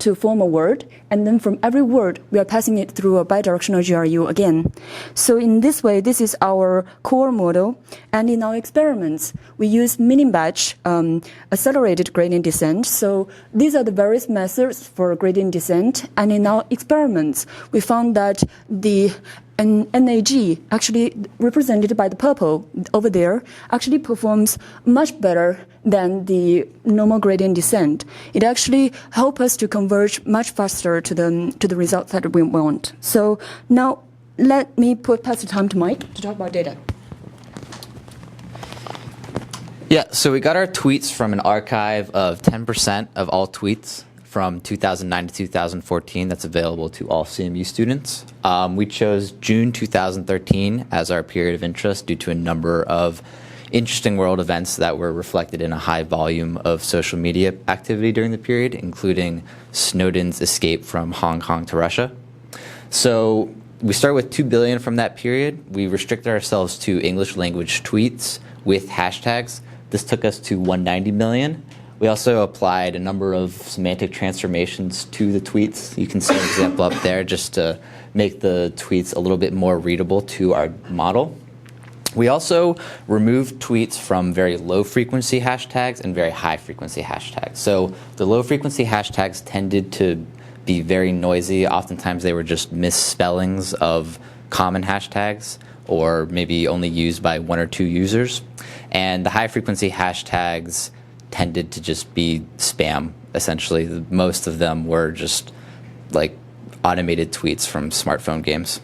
to form a word, and then from every word, we are passing it through a bidirectional GRU again. So in this way, this is our core model. And in our experiments, we use mini-batch accelerated gradient descent. So these are the various methods for gradient descent. And in our experiments, we found that the NAG, actually represented by the purple over there, actually performs much better than the normal gradient descent. It actually helps us to converge much faster to the results that we want. So now let me pass the time to Mike to talk about data. Yeah, so we got our tweets from an archive of 10% of all tweets from 2009 to 2014 that's available to all CMU students. We chose June 2013 as our period of interest due to a number of interesting world events that were reflected in a high volume of social media activity during the period, including Snowden's escape from Hong Kong to Russia. So we start with 2 billion from that period. We restricted ourselves to English language tweets with hashtags. This took us to 190 million. We also applied a number of semantic transformations to the tweets. You can see an example up there just to make the tweets a little bit more readable to our model. We also removed tweets from very low frequency hashtags and very high frequency hashtags. So the low frequency hashtags tended to be very noisy. Oftentimes they were just misspellings of common hashtags or maybe only used by 1 or 2 users. And the high frequency hashtags tended to just be spam, essentially. Most of them were just like automated tweets from smartphone games.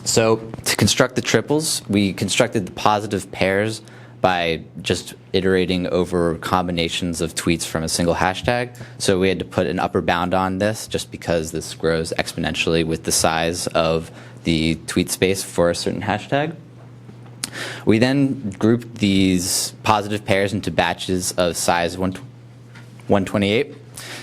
So to construct the triples, we constructed the positive pairs by just iterating over combinations of tweets from a single hashtag. So we had to put an upper bound on this just because this grows exponentially with the size of the tweet space for a certain hashtag. We then grouped these positive pairs into batches of size 128.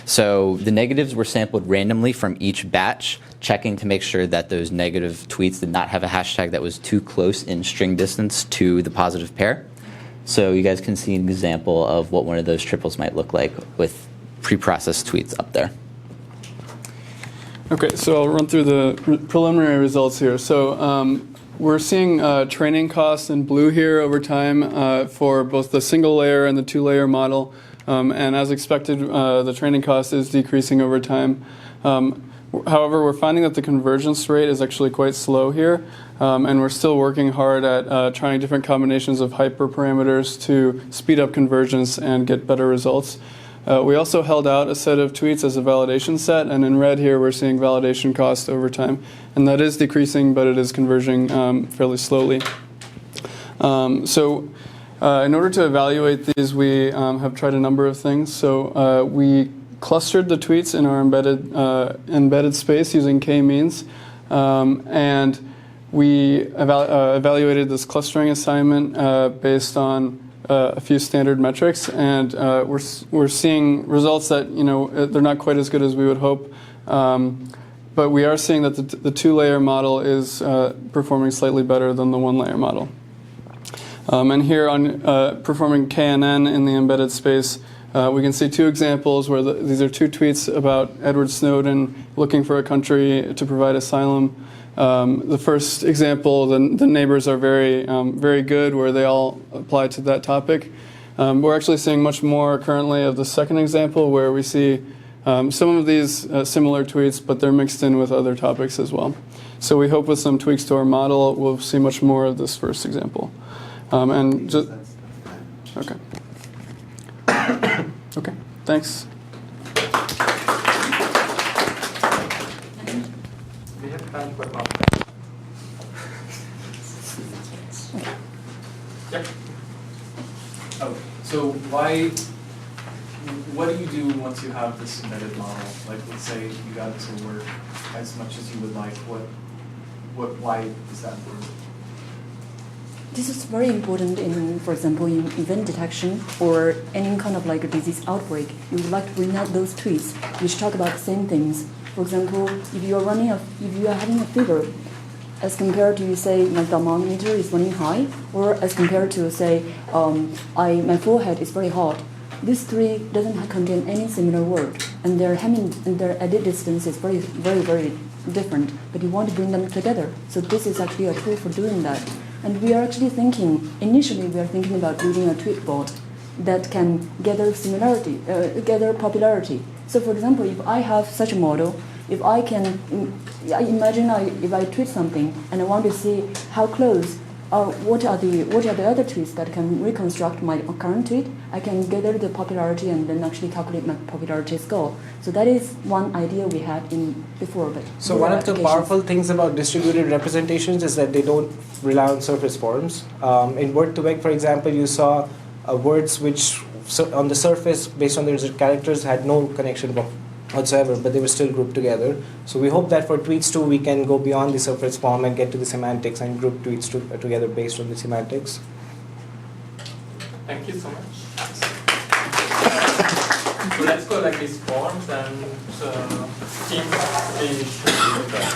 So the negatives were sampled randomly from each batch, checking to make sure that those negative tweets did not have a hashtag that was too close in string distance to the positive pair. So you guys can see an example of what one of those triples might look like with pre-processed tweets up there. Okay, so I'll run through the preliminary results here. So we're seeing training costs in blue here over time for both the single layer and the 2-layer model. And as expected, the training cost is decreasing over time. However, we're finding that the convergence rate is actually quite slow here. And we're still working hard at trying different combinations of hyperparameters to speed up convergence and get better results. We also held out a set of tweets as a validation set, and in red here we're seeing validation cost over time. And that is decreasing, but it is converging fairly slowly. In order to evaluate these, we have tried a number of things. So we clustered the tweets in our embedded space using k-means, and we evaluated this clustering assignment based on a few standard metrics, and we're seeing results that they're not quite as good as we would hope, but we are seeing that the 2-layer model is performing slightly better than the 1-layer model. And here on performing KNN in the embedded space, we can see 2 examples where these are 2 tweets about Edward Snowden looking for a country to provide asylum. The first example, the neighbors are very, very good, where they all apply to that topic. We're actually seeing much more currently of the second example, where we see some of these similar tweets, but they're mixed in with other topics as well. So we hope with some tweaks to our model, we'll see much more of this first example. Okay. Okay, thanks. We have time for one. Yep. Oh, so what do you do once you have this embedded model? Like, let's say you got it to work as much as you would like. Why is that important? This is very important in, for example, in event detection or any kind of like a disease outbreak. You would like to bring out those tweets which talk about the same things. For example, if you are having a fever, as compared to say my thermometer is running high, or as compared to say my forehead is very hot, these three doesn't contain any similar word, and their edit distance is very, very, very different, but you want to bring them together. So this is actually a tool for doing that. And we are actually initially we are thinking about building a tweet bot that can gather gather popularity. So for example, if I have such a model, if I tweet something and I want to see how close, what are the other tweets that can reconstruct my current tweet, I can gather the popularity and then actually calculate my popularity score. So that is one idea we had before. But so one of the powerful things about distributed representations is that they don't rely on surface forms. In Word2Vec, for example, you saw words which on the surface, based on their characters, had no connection whatsoever, but they were still grouped together. So we hope that for tweets too, we can go beyond the surface form and get to the semantics and group tweets together based on the semantics. Thank you so much. So let's go like these forms and team A should do that.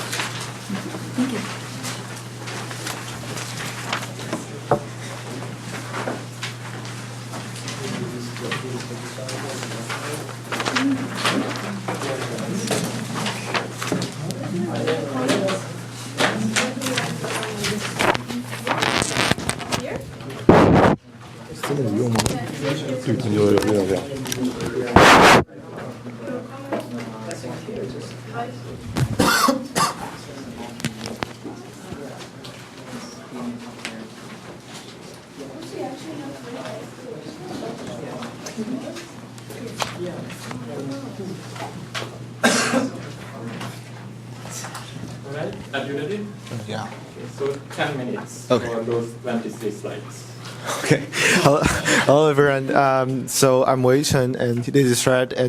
Thank you. Alright, are you ready? Yeah. Okay, so 10 minutes Okay. for those 23 slides. Okay. Hello everyone. So I'm Wei Chen, and this is Fred. And